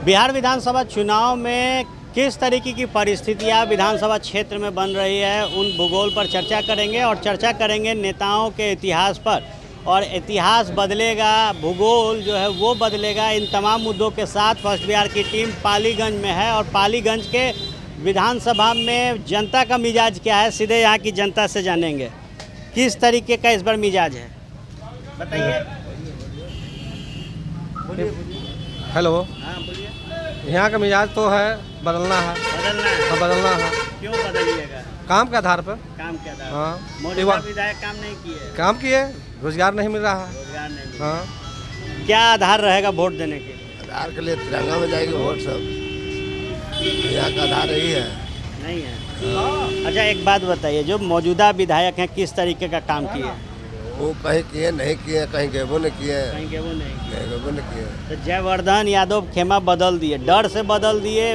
बिहार विधानसभा चुनाव में किस तरीके की परिस्थितियां विधानसभा क्षेत्र में बन रही है, उन भूगोल पर चर्चा करेंगे और चर्चा करेंगे नेताओं के इतिहास पर। और इतिहास बदलेगा, भूगोल जो है वो बदलेगा। इन तमाम मुद्दों के साथ फर्स्ट बिहार की टीम पालीगंज में है और पालीगंज के विधानसभा में जनता का मिजाज क्या है, सीधे यहाँ की जनता से जानेंगे किस तरीके का इस बार मिजाज है। बताइए। हेलो। हाँ बोलिए। यहाँ का मिजाज तो है बदलना है। बदलना है। हाँ, बदलना है। क्यों बदलिएगा? काम के आधार पर। काम के आधार। हाँ। मौजूदा विधायक काम नहीं किए। काम किए, रोजगार नहीं मिल रहा है। रोजगार नहीं मिला। हाँ। क्या आधार रहेगा वोट देने के लिए? आधार के लिए तिरंगा में जाएगी वोट सब। यहाँ का आधार यही है। नहीं है। अच्छा एक बात बताइए, जो मौजूदा विधायक हैं किस तरीके का काम किए? वो कहीं किए नहीं किए, कहीं गेबो नहीं किए, कहीं के वो नहीं किए। गेबो नहीं किए। तो जयवर्धन यादव खेमा बदल दिए, डर से बदल दिए,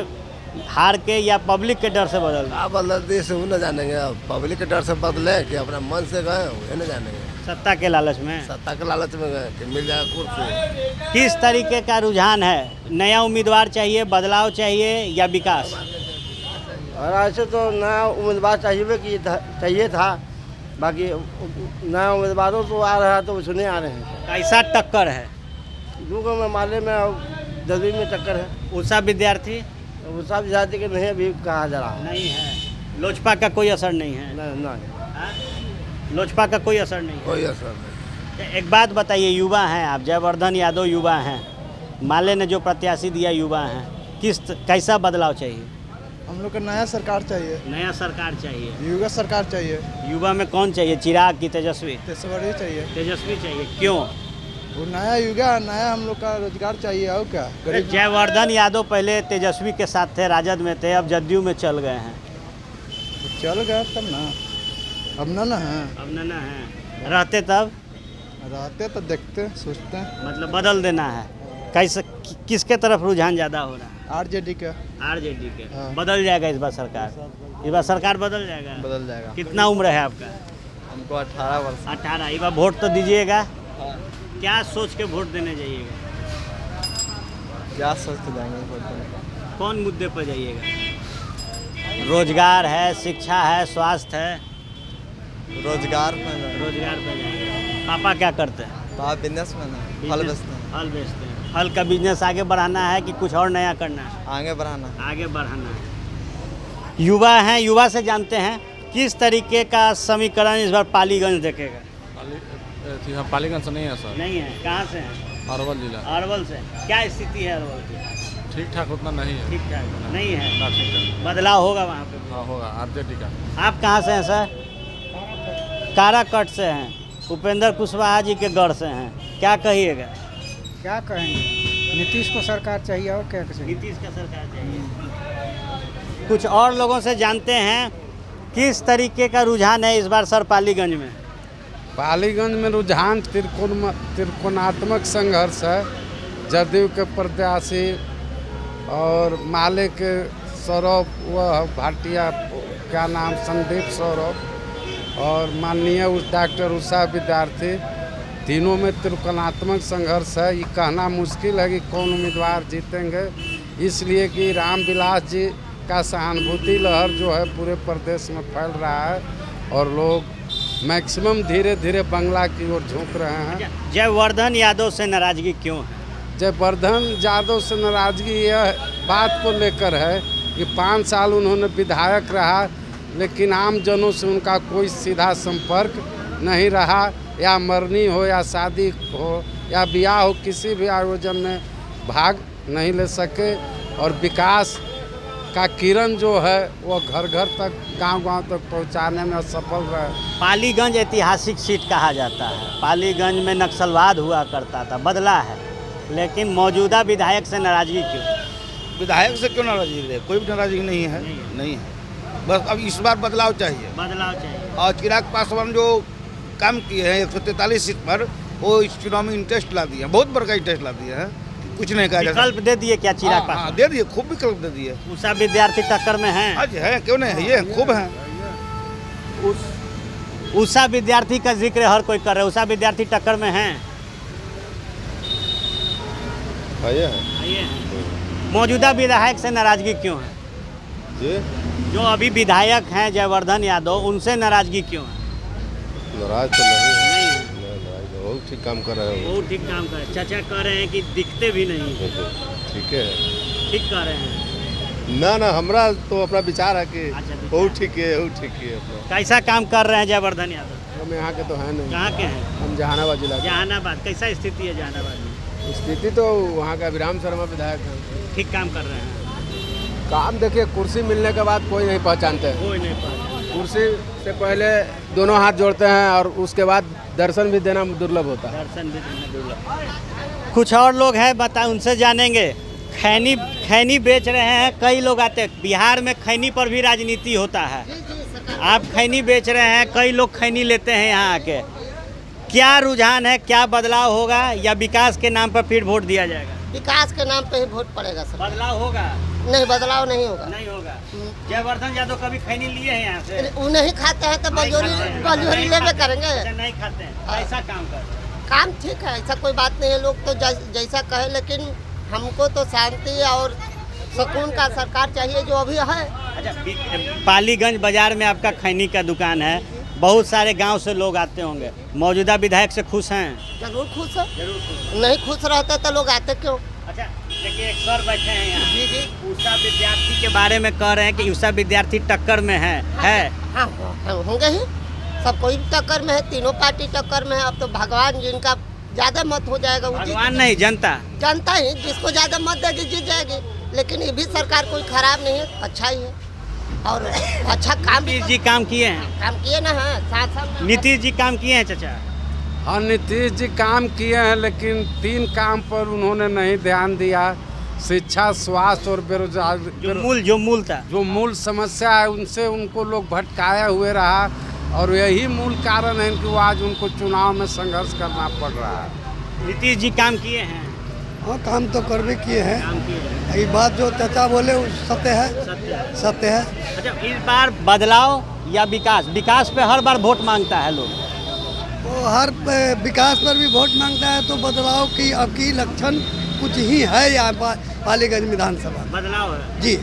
हार के, या पब्लिक के डर से बदल दिए? आप बदल दिए से वो न जानेंगे। अब पब्लिक के डर से बदले कि अपने मन से गए वो न जानेंगे। सत्ता के लालच में? सत्ता के लालच में गए कि मिल जाएगा कुर्सी। किस तरीके का रुझान है? नया उम्मीदवार चाहिए, बदलाव चाहिए या विकास? और ऐसे तो नया उम्मीदवार चाहिए था, बाकी नया उम्मीदवारों तो आ रहा है तो सुने आ रहे हैं। कैसा टक्कर है? दूगो में माले में और जदवी में टक्कर है। उषा विद्यार्थी वो सब जाति के नहीं अभी कहा जा रहा नहीं है। लोजपा का कोई असर नहीं है? नहीं। हाँ? लोजपा का कोई असर नहीं है। कोई असर नहीं। एक बात बताइए, युवा हैं आप, जयवर्धन यादव युवा हैं, माले ने जो प्रत्याशी दिया युवा हैं, कैसा बदलाव चाहिए? हम लोग को नया सरकार चाहिए, नया सरकार चाहिए। युवा सरकार चाहिए। युवा में कौन चाहिए, चिराग की तेजस्वी? तेजस्वी चाहिए। तेजस्वी चाहिए। क्यों? वो नया युवा, नया हम लोग का रोजगार चाहिए। और क्या गरीब। जयवर्धन यादव पहले तेजस्वी के साथ थे, राजद में थे, अब जदयू में चल गए हैं। तो चल गए तब ना, अब ना है। अब ना है, रहते तब रहते तो देखते सोचते हैं। मतलब बदल देना है। कैसे, किसके तरफ रुझान ज़्यादा हो रहा है? आरजेडी का। आरजेडी के। हाँ। बदल जाएगा इस बार सरकार? इस बार सरकार बदल जाएगा? बदल जाएगा। कितना उम्र है आपका? हमको 18 वर्ष। 18। इस बार वोट तो दीजिएगा। क्या सोच के वोट देने जाइएगा? क्या सोचते जाएंगे? कौन मुद्दे पर जाइएगा? रोजगार है, शिक्षा है, स्वास्थ्य है? रोजगार में। रोजगार पे जाएंगे। पापा क्या करते हैं? आप बिजनेस में ना, फल बेचते हैं। फल बेचते हैं। फल का बिजनेस आगे बढ़ाना है कि कुछ और नया करना है? आगे बढ़ाना। आगे बढ़ाना है। युवा हैं, युवा से जानते हैं किस तरीके का समीकरण इस बार पालीगंज देखेगा? पालीगंज से नहीं है सर। नहीं है। कहाँ से हैं? अरवल जिला। अरवल से। क्या स्थिति है अरवल की? ठीक ठाक उतना नहीं है। ठीक ठाक नहीं है। ना ठीक है। बदलाव होगा वहाँ पे? हाँ होगा, आरजेडी का। आप कहाँ से हैं सर? काराकट से हैं। उपेंद्र कुशवाहा जी के गढ़ से हैं। क्या कहिएगा? क्या कहेंगे, नीतीश को सरकार चाहिए और क्या कहेंगे। नीतीश का सरकार चाहिए। कुछ और लोगों से जानते हैं किस तरीके का रुझान है इस बार सर पालीगंज में? पालीगंज में रुझान त्रिकोणात्मक संघर्ष है। जदयू के प्रत्याशी और माले के सौरभ, वह भाटिया, क्या नाम, संदीप सौरभ, और माननीय डॉक्टर उषा विद्यार्थी, तीनों में त्रिकोणात्मक संघर्ष है। ये कहना मुश्किल है कि कौन उम्मीदवार जीतेंगे, इसलिए कि रामविलास जी का सहानुभूति लहर जो है पूरे प्रदेश में फैल रहा है और लोग मैक्सिमम धीरे धीरे बंगला की ओर झुक रहे हैं। जयवर्धन यादव से नाराजगी क्यों है? जयवर्धन यादव से नाराजगी यह बात को लेकर है कि 5 साल उन्होंने विधायक रहा, लेकिन आम जनों से उनका कोई सीधा संपर्क नहीं रहा, या मरनी हो या शादी हो या ब्याह हो, किसी भी आयोजन में भाग नहीं ले सके। और विकास का किरण जो है वो घर घर तक, गांव-गांव तक पहुंचाने में असफल रहे। पालीगंज ऐतिहासिक सीट कहा जाता है। पालीगंज में नक्सलवाद हुआ करता था, बदला है, लेकिन मौजूदा विधायक से नाराजगी क्यों? विधायक से क्यों नाराजगी है? कोई भी नाराजगी नहीं है। नहीं है। बस अब इस बार बदलाव चाहिए। बदलाव चाहिए। और चिराग पासवान जो काम किए हैं 143 सीट पर, वो इस चुनाव में इंटरेस्ट ला दिए, बहुत बड़ा इंटरेस्ट ला दिए हैं। कुछ नहीं कहा जाता। विकल्प दे दिए क्या चिराग पासवान? हाँ, दे दिए, खूब विकल्प दे दिए। उषा विद्यार्थी टक्कर में हैं? आज है, क्यों नहीं है, ये खूब है। उषा विद्यार्थी का जिक्र हर कोई कर रहा है, उषा विद्यार्थी टक्कर में हैं? आइए आइए हैं। मौजूदा विधायक से नाराजगी क्यों है? जी जो अभी विधायक हैं जयवर्धन यादव, उनसे नाराजगी क्यों है? नाराज तो नहीं है, नहीं है। नाराज तो बहुत ठीक काम कर रहे वो ठीक काम कर, चाचा कह रहे हैं कि दिखते भी नहीं है। ठीक है ठीक कह रहे हैं। ना हमारा तो अपना विचार है कि अच्छा, विचार। बहुत ठीक है अपना। कैसा काम कर रहे हैं जयवर्धन यादव? हम यहाँ के तो हैं नहीं, कहाँ के हैं? हम जहानाबाद जिला जहानाबाद। कैसा स्थिति है जहानाबाद में? के। स्थिति तो वहाँ का अभिराम शर्मा विधायक है, ठीक काम कर रहे हैं। काम देखिए कुर्सी मिलने के बाद कोई नहीं पहचानते हैं। कोई नहीं पहचान। कुर्सी से पहले दोनों हाथ जोड़ते हैं और उसके बाद दर्शन भी देना दुर्लभ होता है। दर्शन भी देना दुर्लभ। कुछ और लोग हैं, बता उनसे जानेंगे। खैनी बेच रहे हैं, कई लोग आते हैं। बिहार में खैनी पर भी राजनीति होता है। आप खैनी बेच रहे हैं, कई लोग खैनी लेते हैं यहाँ आके। क्या रुझान है, क्या बदलाव होगा, या विकास के नाम पर फिर वोट दिया जाएगा? विकास के नाम पे ही वोट पड़ेगा सर। बदलाव होगा? नहीं, बदलाव नहीं होगा। नहीं होगा। जयवर्धन यादव कभी खैनी लिए हैं यहाँ से? वो नहीं खाते हैं तो बलजोरी लेवे करेंगे। अच्छा, नहीं खाते हैं। ऐसा काम कर, काम ठीक है, ऐसा कोई बात नहीं है। लोग तो जैसा कहे, लेकिन हमको तो शांति और सुकून का सरकार चाहिए जो अभी है। अच्छा, पालीगंज बाजार में आपका खैनी का दुकान है, बहुत सारे गांव से लोग आते होंगे। मौजूदा विधायक से खुश हैं? जरूर खुश है। जरूर खुश। नहीं खुश रहते तो लोग आते क्यों? अच्छा, देखिए एक सर बैठे हैं यहाँ। जी जी। उषा विद्यार्थी के बारे में कह रहे हैं कि उषा विद्यार्थी टक्कर में है। हाँ, होंगे ही। सब कोई टक्कर में है, तीनों पार्टी टक्कर में है। अब तो भगवान जिनका ज़्यादा मत हो जाएगा वो भगवान नहीं, जनता। जनता ही जिसको ज़्यादा मत देगी जीत जाएगी। लेकिन ये भी सरकार कोई खराब नहीं है, अच्छा ही है और अच्छा काम भी नीतीश जी काम किए हैं। काम किए ना। हाँ, साथ नीतीश जी काम किए हैं चाचा? हाँ, नीतीश जी काम किए हैं, लेकिन 3 काम पर उन्होंने नहीं ध्यान दिया। शिक्षा, स्वास्थ्य और बेरोजगार जो मूल था, जो मूल समस्या है, उनसे उनको लोग भटकाए हुए रहा और यही मूल कारण है कि वो आज उनको चुनाव में संघर्ष करना पड़ रहा है। नीतीश जी काम किए हैं। हाँ, काम तो करवे किए हैं। काम किए हैं। ये बात जो चाचा बोले वो सत्य है, सत्य। सत्य है। अच्छा, इस बार बदलाव या विकास? विकास पे हर बार वोट मांगता है लोग। वो हर विकास पर भी वोट मांगता है, तो बदलाव की अब की लक्षण कुछ ही है यहाँ पालीगंज विधानसभा। बदलाव है जी।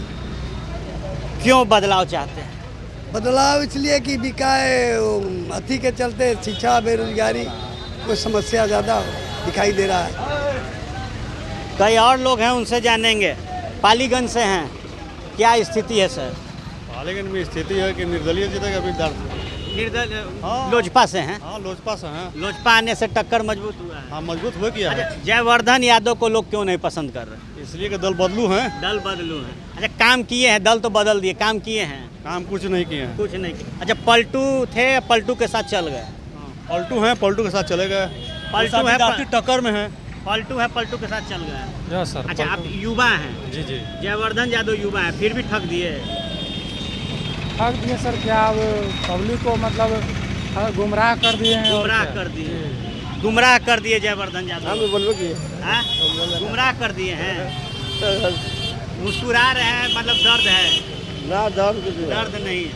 क्यों बदलाव चाहते हैं? बदलाव इसलिए कि बिकाए अति के चलते शिक्षा, बेरोजगारी कोई समस्या ज़्यादा दिखाई दे रहा है। कई और लोग हैं, उनसे जानेंगे। पालीगंज से हैं, क्या स्थिति है सर? पालीगंज में स्थिति है कि निर्दलीय जीतेगा विधायक। लोजपा से हैं? हाँ, लोजपा से हैं। लोजपा आने से टक्कर मजबूत हुआ है। हाँ, मजबूत हुआ किया है। अच्छा, जयवर्धन यादव को लोग क्यों नहीं पसंद कर रहे? इसलिए कि दल बदलू हैं। दल बदलू हैं। अच्छा, काम किए हैं? दल तो बदल दिए, काम किए हैं? काम कुछ नहीं किए हैं। कुछ नहीं किया। अच्छा, पलटू थे, पलटू के साथ चल गए? पलटू हैं, पलटू के साथ चले गए। पलटू है, टक्कर में है। पलटू है, पलटू के साथ चल गए। Yes sir. अच्छा, आप युवा हैं? जी जी। जयवर्धन यादव युवा हैं, फिर भी ठग दिए। ठग दिए सर, क्या अब पब्लिक को मतलब गुमराह कर दिए हैं। गुमराह कर दिए, गुमराह कर दिए जयवर्धन यादव। हम बोलबो कि हाँ? गुमराह कर दिए हैं। मुस्कुरा रहे हैं, मतलब दर्द है? ना दर्द नहीं है।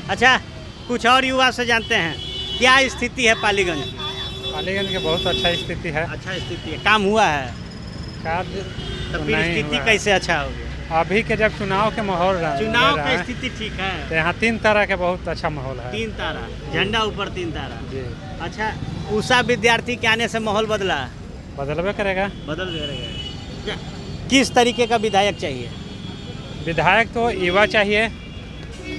अच्छा, कुछ और युवा से जानते हैं, क्या स्थिति है पालीगंज की? पालीगंज की बहुत अच्छा स्थिति है। अच्छा स्थिति है, काम हुआ है? कार्य तो फिर स्थिति कैसे अच्छा होगी? अभी के जब चुनाव के माहौल चुनाव की स्थिति ठीक है तो यहाँ 3 तरह के बहुत अच्छा माहौल है। 3 तारा, झंडा ऊपर 3 तारा। जी। अच्छा, उषा विद्यार्थी के आने से माहौल बदला? बदलबे करेगा। बदल गया। किस तरीके का विधायक चाहिए? विधायक तो युवा चाहिए।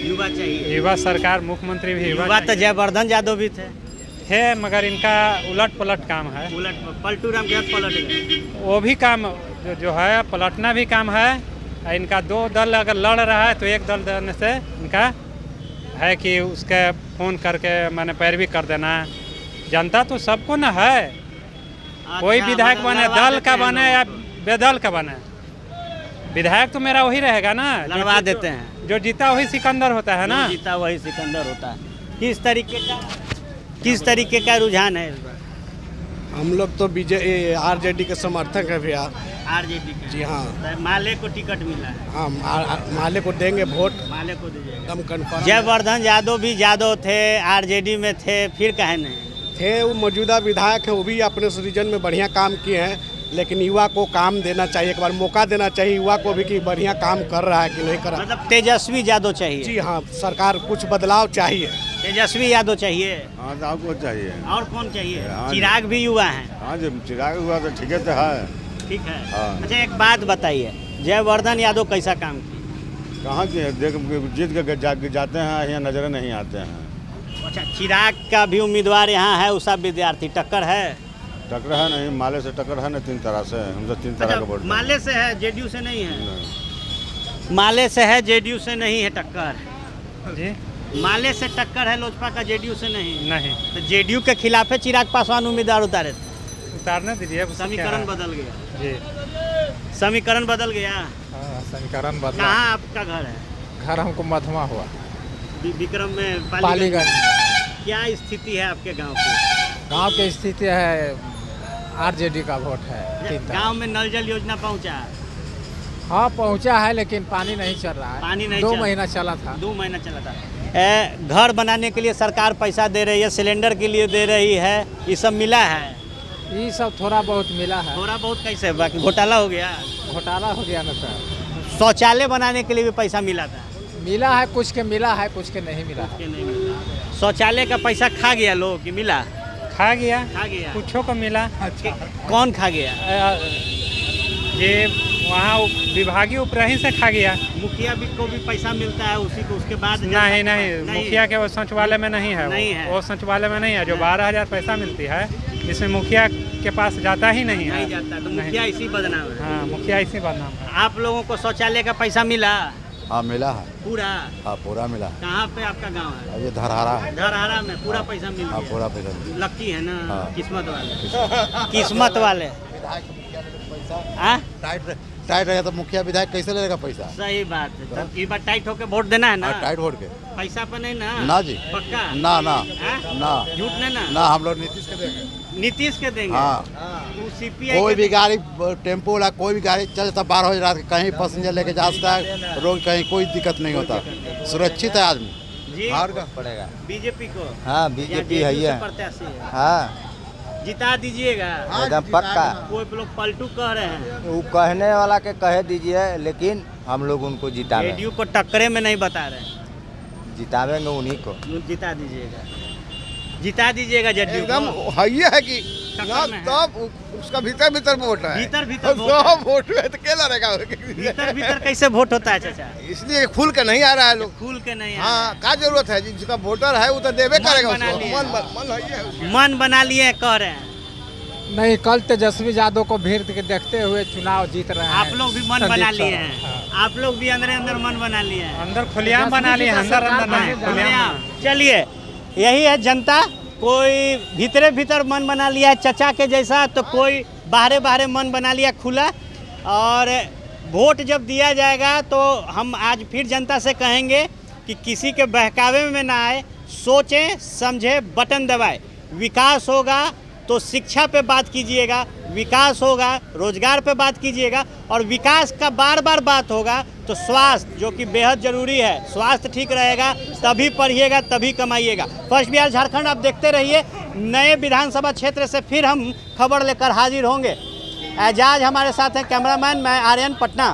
युवा चाहिए। युवा सरकार, मुख्यमंत्री भी युवा तो जयवर्धन यादव भी थे, मगर इनका उलट पलट काम है। उलट पलटू राम के पलट गए। वो भी काम जो है, पलटना भी काम है। इनका 2 दल अगर लड़ रहा है तो एक दल देने से इनका है कि उसके फ़ोन करके मैंने पैरवी कर देना। जनता तो सबको ना है। कोई विधायक बने, दल का बने या बेदल का बने, विधायक तो मेरा वही रहेगा ना। लड़वा देते हैं। जो जीता वही सिकंदर होता है ना। जीता वही सिकंदर होता है। किस तरीके का रुझान है इस बार? हम लोग तो आरजेडी के समर्थक है भैया। आरजेडी का? जी हाँ। तो माले को टिकट मिला है? हाँ, माले को देंगे वोट, माले को दीजिएगा एकदम कन्फर्म। जयवर्धन यादव भी यादव थे, आरजेडी में थे, फिर काहे नहीं थे? वो मौजूदा विधायक हैं, वो भी अपने रीजन में बढ़िया काम किए हैं। लेकिन युवा को काम देना चाहिए, एक बार मौका देना चाहिए युवा को भी कि बढ़िया काम कर रहा है कि नहीं कर रहा। मतलब तेजस्वी यादव चाहिए। जी हाँ, सरकार कुछ बदलाव चाहिए। तेजस्वी यादव चाहिए। हाँ तो आपको चाहिए। और कौन चाहिए? हाँ, चिराग भी युवा हैं। हाँ जब चिराग हुआ तो ठीक है तो है। ठीक है। हाँ। अच्छा एक बात बताइए, जयवर्धन यादव कैसा काम किया? कहाँ के देख जीत के जाते हैं, यहाँ नजर नहीं आते हैं। अच्छा चिराग का भी उम्मीदवार यहाँ है, उषा विद्यार्थी, टक्कर है? टक्कर है नहीं, माले से टक्कर है ना, 3 तरह से हम तो 3 तरह का वोट। माले से है, जेडीयू से नहीं है। माले से है, जेडीयू से नहीं है टक्कर जी। माले से टक्कर है लोजपा का, जेडीयू से नहीं। तो जेडीयू के खिलाफ है चिराग पासवान उम्मीदवार उतारे थे। उतारने दीजिए, समीकरण बदल गया। जी समीकरण बदल गया। समीकरण बदला। कहाँ आपका घर है? घर हमको मधमा हुआ विक्रम में पालीगंज। क्या स्थिति है आपके गांव की? गांव की स्थिति है आरजेडी का वोट है। गांव में नल जल योजना पहुंचा? हाँ पहुंचा है, लेकिन पानी नहीं चल रहा है। पानी नहीं 2 चल- महीना चला था। 2 महीना चला था। घर बनाने के लिए सरकार पैसा दे रही है, सिलेंडर के लिए दे रही है, ये सब मिला है? ये सब थोड़ा बहुत मिला है। थोड़ा बहुत कैसे, बाकी घोटाला हो गया? घोटाला हो गया ना सर। शौचालय बनाने के लिए भी पैसा मिला था? मिला है, कुछ के मिला है, कुछ के नहीं मिला के नहीं मिला। शौचालय का पैसा खा गया लोग कि मिला? खा गया, खा गया। कुछों को मिला। कौन खा गया? ये वहाँ विभागीय उपरही से खा गया। मुखिया भी को भी पैसा मिलता है उसी को, उसके बाद नहीं, मुखिया के वो सचिवालय में नहीं है। नहीं है। वो सचिवालय में नहीं है। जो 12,000 पैसा मिलती है, इसमें मुखिया के पास जाता ही नहीं है। नहीं जाता, तो मुखिया इसी बदनाम है। हाँ, मुखिया इसी बदनाम है। आप लोगों को शौचालय का पैसा मिला? हाँ मिला है। पूरा? हाँ पूरा मिला है। कहाँ पे आपका गांव है? ये धरहारा है। धरहारा में पूरा पैसा मिल हाँ गया? पूरा पैसा मिला। लक्की है ना? हाँ। किस्मत वाले। किस्मत वाले। टाइट रहेगा तो मुखिया विधायक कैसे लेगा पैसा? सही बात है। तब इस बार टाइट होके वोट देना है ना? टाइट वोट के पैसा पे नहीं ना? ना जी। पक्का? ना ना हाँ? ना झूठ नहीं ना? ना, हम लोग नीतीश के देंगे। नीतीश के देंगे? हाँ। वो सीपीआई कोई के भी गाड़ी, टेम्पो वाला कोई भी गाड़ी चल सकता, 12 बजे रात के कहीं पैसेंजर लेके जा सकता है, रोड कहीं कोई दिक्कत नहीं होता, सुरक्षित है आदमी। जी हार का पड़ेगा बीजेपी को? हाँ बीजेपी है ये प्रत्याशी है। हाँ जिता दीजिएगा? एकदम पक्का। कोई लोग पलटू कह रहे हैं। वो कहने वाला के कह दीजिए, लेकिन हम लोग उनको जितावे, जेडीयू को टक्करे में नहीं बता रहे, जितावेंगे उन्हीं को। जिता दीजिएगा, जिता दीजिएगा जेडीयू एकदम को। है कि टक्कर में है। तब उसका भीतर वोट है। भीतर वोट है। सब वोट में तो क्या लड़ेगा? भीतर कैसे वोट होता है चाचा? इसलिए खुल के नहीं आ रहा है लोग। खुल के नहीं आ हाँ, क्या जरूरत है? जिसका वोटर है वो तो देवे करेगा बना उसको। लिया। मन है उसको। मन बना लिए कह रहे हैं। नहीं, कल तेजस्वी यादव को भीड़ के देखते हुए चुनाव जीत रहे हैं। आप लोग भी मन बना लिए हैं? आप लोग भी अंदर मन बना लिए हैं? अंदर खुलेआम बना लिए, अंदर नहीं, खुलेआम। चलिए यही है जनता, कोई भीतर मन बना लिया है चचा के जैसा, तो कोई बाहरे मन बना लिया खुला। और वोट जब दिया जाएगा तो हम आज फिर जनता से कहेंगे कि किसी के बहकावे में ना आए, सोचें समझे, बटन दबाए। विकास होगा तो शिक्षा पे बात कीजिएगा, विकास होगा रोजगार पे बात कीजिएगा, और विकास का बार बात होगा तो स्वास्थ्य, जो कि बेहद ज़रूरी है, स्वास्थ्य ठीक रहेगा तभी पढ़िएगा, तभी कमाइएगा। फर्स्ट बिहार झारखंड आप देखते रहिए। नए विधानसभा क्षेत्र से फिर हम खबर लेकर हाजिर होंगे। एजाज हमारे साथ हैं, कैमरामैन मैं आर्यन, पटना।